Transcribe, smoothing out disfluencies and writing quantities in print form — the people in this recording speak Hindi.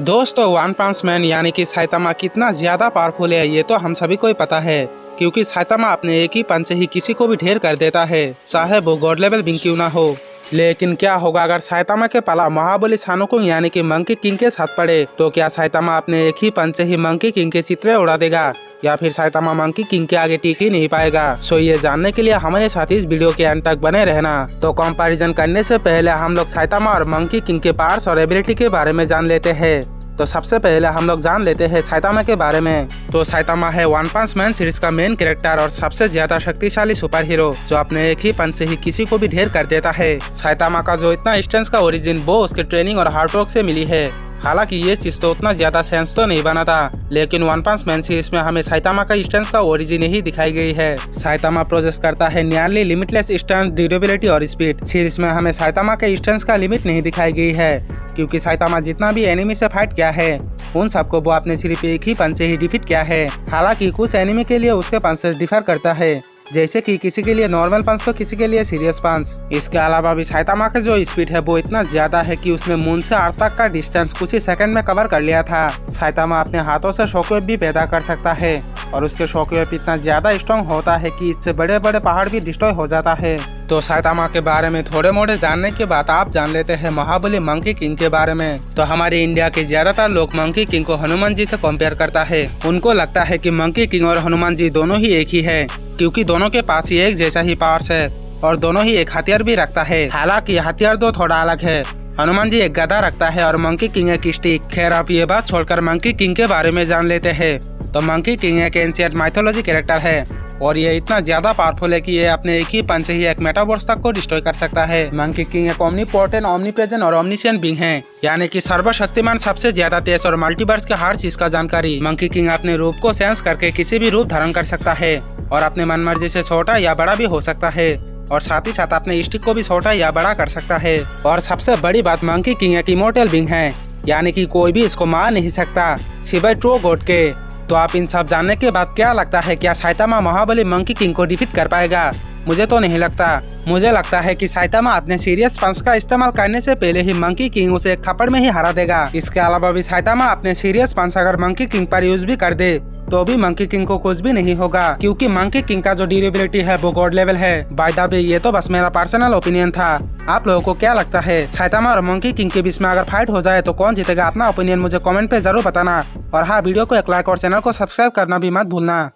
दोस्तों, वन पंच मैन यानी कि साइतामा कितना ज्यादा पावरफुल है ये तो हम सभी को ही पता है, क्योंकि साइतामा अपने एक ही पंच से ही किसी को भी ढेर कर देता है, चाहे वो गॉड लेवल बिंग क्यों ना हो। लेकिन क्या होगा अगर साइतामा के पाला महाबली सानुकुंग यानी कि मंकी किंग के साथ पड़े, तो क्या साइतामा अपने एक ही पंच से ही मंकी किंग के चित्रे उड़ा देगा या फिर साइतामा मंकी किंग के आगे टिक ही नहीं पाएगा। सो ये जानने के लिए हमारे साथ इस वीडियो के अंत तक बने रहना। तो कंपैरिजन करने से पहले हम लोग साइतामा और मंकी किंग के पावर्स और एबिलिटी के बारे में जान लेते हैं। तो सबसे पहले हम लोग जान लेते हैं साइतामा के बारे में। तो साइतामा है वन पंच मैन सीरीज का मेन कैरेक्टर और सबसे ज्यादा शक्तिशाली सुपर हीरो, जो अपने एक ही पंच से ही किसी को भी ढेर कर देता है। साइतामा का जो इतना स्ट्रेंथ का ओरिजिन वो उसके ट्रेनिंग और हार्ड वर्क से मिली है। हालांकि ये चीज तो उतना ज्यादा सेंस तो नहीं बना था, लेकिन वन पंच मैन सीरीज में हमें साइतामा का स्ट्रेंथ का ओरिजिन ही दिखाई गई है। साइतामा प्रोसेस करता है नियरली लिमिटलेस स्ट्रेंथ, ड्यूरेबिलिटी और स्पीड। सीरीज में हमें साइतामा के स्ट्रेंथ का लिमिट नहीं दिखाई गई है, क्योंकि साइतामा जितना भी एनिमी से फाइट किया है उन सबको वो आपने सिर्फ एक ही पंच से ही डिफीट किया है। हालांकि कुछ एनिमी के लिए उसके पंचेस डिफर करता है, जैसे कि किसी के लिए नॉर्मल पंच तो किसी के लिए सीरियस पंच। इसके अलावा भी साइतामा का जो स्पीड है वो इतना ज्यादा है कि उसने मून से अर्थ तक का डिस्टेंस कुछ ही सेकंड में कवर कर लिया था। साइतामा अपने हाथों से शॉकवेव भी पैदा कर सकता है और उसके शॉकवेव इतना ज्यादा स्ट्रॉन्ग होता है कि इससे बड़े बड़े पहाड़ भी डिस्ट्रॉय हो जाता है। तो साइतामा के बारे में थोड़े मोड़े जानने के बाद आप जान लेते हैं महाबली मंकी किंग के बारे में। तो हमारे इंडिया के ज्यादातर लोग मंकी किंग को हनुमान जी से कंपेयर करता है। उनको लगता है कि मंकी किंग और हनुमान जी दोनों ही एक ही है, क्योंकि दोनों के पास ही एक जैसा ही पावर्स है और दोनों ही एक हथियार भी रखता है। हालांकि हथियार दो थोड़ा अलग है। हनुमान जी एक गदा रखता है और मंकी किंग एक स्टिक। खैर, आप ये बात छोड़कर मंकी किंग के बारे में जान लेते हैं। तो मंकी किंग एक एंशिएंट माइथोलॉजी कैरेक्टर है और ये इतना ज्यादा पावरफुल है कि ये अपने एक ही पंच से ही एक मेटावर्स तक को डिस्ट्रॉय कर सकता है। मंकी किंग एक ओमनीपोटेंट, ओमनीप्रेजेंट और ओमनिशिएंट बीइंग है, यानी कि सर्वशक्तिमान, सबसे ज्यादा तेज और मल्टीवर्स के हर चीज का जानकारी। मंकी किंग अपने रूप को सेंस करके किसी भी रूप धारण कर सकता है और अपने मनमर्जी से छोटा या बड़ा भी हो सकता है और साथ ही साथ अपने स्टिक को भी छोटा या बड़ा कर सकता है। और सबसे बड़ी बात, मंकी किंग एक इमोर्टल बीइंग है, यानी कि कोई भी इसको मार नहीं सकता सिवाय ट्रू गॉड के। तो आप इन सब जानने के बाद क्या लगता है, क्या साइतामा महाबली मंकी किंग को डिफीट कर पाएगा? मुझे तो नहीं लगता। मुझे लगता है कि साइतामा अपने सीरियस पंच का इस्तेमाल करने से पहले ही मंकी किंग उसे एक थप्पड़ में ही हरा देगा। इसके अलावा भी साइतामा अपने सीरियस पंच अगर मंकी किंग पर यूज भी कर दे तो भी मंकी किंग को कुछ भी नहीं होगा, क्योंकि मंकी किंग का जो ड्यूरेबिलिटी है वो गॉड लेवल है। बाय द वे, ये तो बस मेरा पर्सनल ओपिनियन था। आप लोगों को क्या लगता है, साइतामा और मंकी किंग के बीच में अगर फाइट हो जाए तो कौन जीतेगा? अपना ओपिनियन मुझे कमेंट पे जरूर बताना। और हाँ, वीडियो को एक लाइक और चैनल को सब्सक्राइब करना भी मत भूलना।